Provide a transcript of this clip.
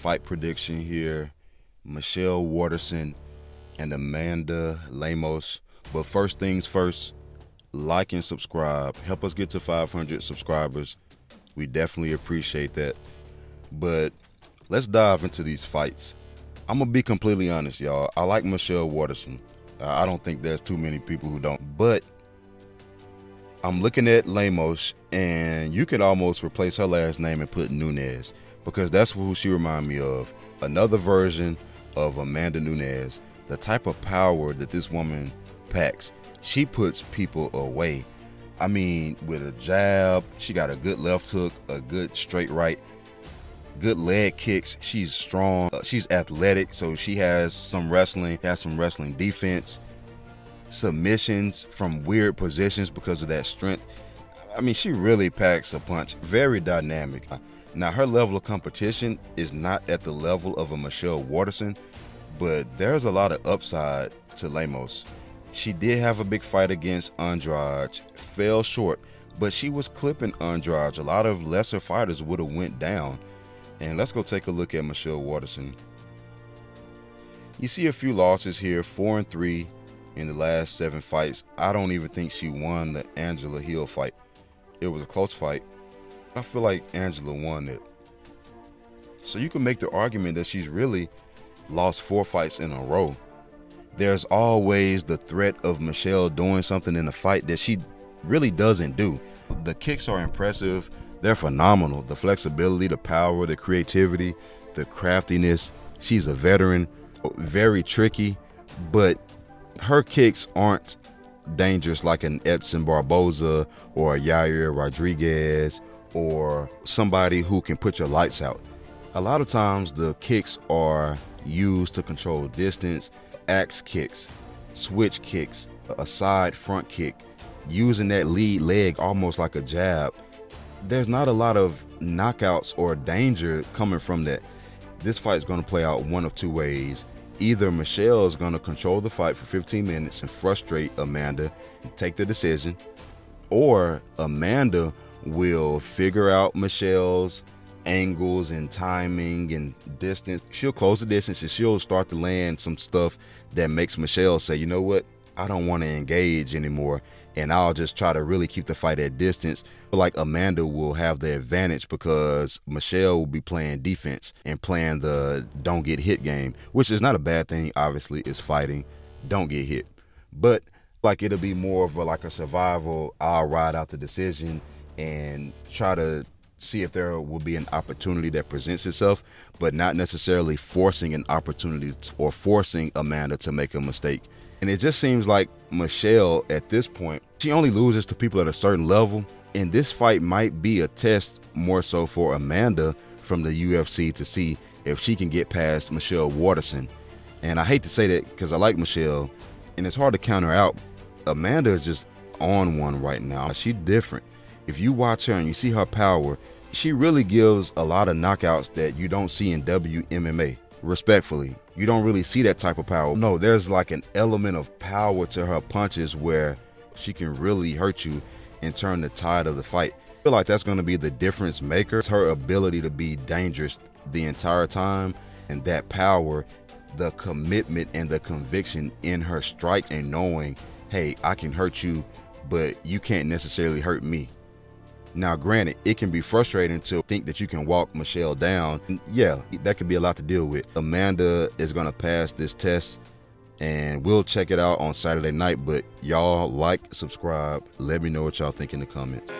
fight prediction here. Michelle Waterson and Amanda Lemos. But first things first, like and subscribe. Help us get to 500 subscribers. We definitely appreciate that. But let's dive into these fights. I'm going to be completely honest, y'all. I like Michelle Waterson. I don't think there's too many people who don't. But I'm looking at Lemos, and you could almost replace her last name and put Nunes, because that's who she reminds me of. Another version of Amanda Nunes. The type of power that this woman packs. She puts people away. I mean, with a jab, she got a good left hook, a good straight right, good leg kicks. She's strong. She's athletic, so she has some wrestling defense, submissions from weird positions because of that strength. I mean, she really packs a punch. Very dynamic. Now, her level of competition is not at the level of a Michelle Waterson, but there's a lot of upside to Lemos. She did have a big fight against Andrade, fell short, but she was clipping Andrade. A lot of lesser fighters would have went down. And let's go take a look at Michelle Waterson. You see a few losses here, 4-3 in the last 7 fights. I don't even think she won the Angela Hill fight. It was a close fight. I feel like Angela won it. So you can make the argument that she's really lost 4 fights in a row. There's always the threat of Michelle doing something in a fight that she really doesn't do. The kicks are impressive. They're phenomenal. The flexibility, the power, the creativity, the craftiness. She's a veteran, very tricky, but her kicks aren't dangerous like an Edson Barboza or a Yair Rodriguez or somebody who can put your lights out. A lot of times the kicks are used to control distance, axe kicks, switch kicks, a side front kick, using that lead leg almost like a jab. There's not a lot of knockouts or danger coming from that. This fight's going to play out one of 2 ways. Either Michelle is going to control the fight for 15 minutes and frustrate Amanda and take the decision, or Amanda will figure out Michelle's angles and timing and distance. She'll close the distance and she'll start to land some stuff that makes Michelle say, you know what, I don't want to engage anymore, and I'll just try to really keep the fight at distance. Like Amanda will have the advantage because Michelle will be playing defense and playing the don't get hit game, which is not a bad thing. Obviously, it's fighting, don't get hit, but like it'll be more of like a survival. I'll ride out the decision and try to see if there will be an opportunity that presents itself, but not necessarily forcing an opportunity or forcing Amanda to make a mistake. And it just seems like Michelle at this point, she only loses to people at a certain level. And this fight might be a test more so for Amanda from the UFC to see if she can get past Michelle Waterson. And I hate to say that because I like Michelle and it's hard to counter out. Amanda is just on one right now. She's different. If you watch her and you see her power, she really gives a lot of knockouts that you don't see in WMMA. Respectfully, you don't really see that type of power. No, there's like an element of power to her punches where she can really hurt you and turn the tide of the fight. I feel like that's going to be the difference maker. It's her ability to be dangerous the entire time, and that power, the commitment and the conviction in her strikes, and knowing, hey, I can hurt you, but you can't necessarily hurt me. Now, granted, it can be frustrating to think that you can walk Michelle down. Yeah, that could be a lot to deal with. Amanda is going to pass this test, and we'll check it out on Saturday night. But y'all like, subscribe, let me know what y'all think in the comments.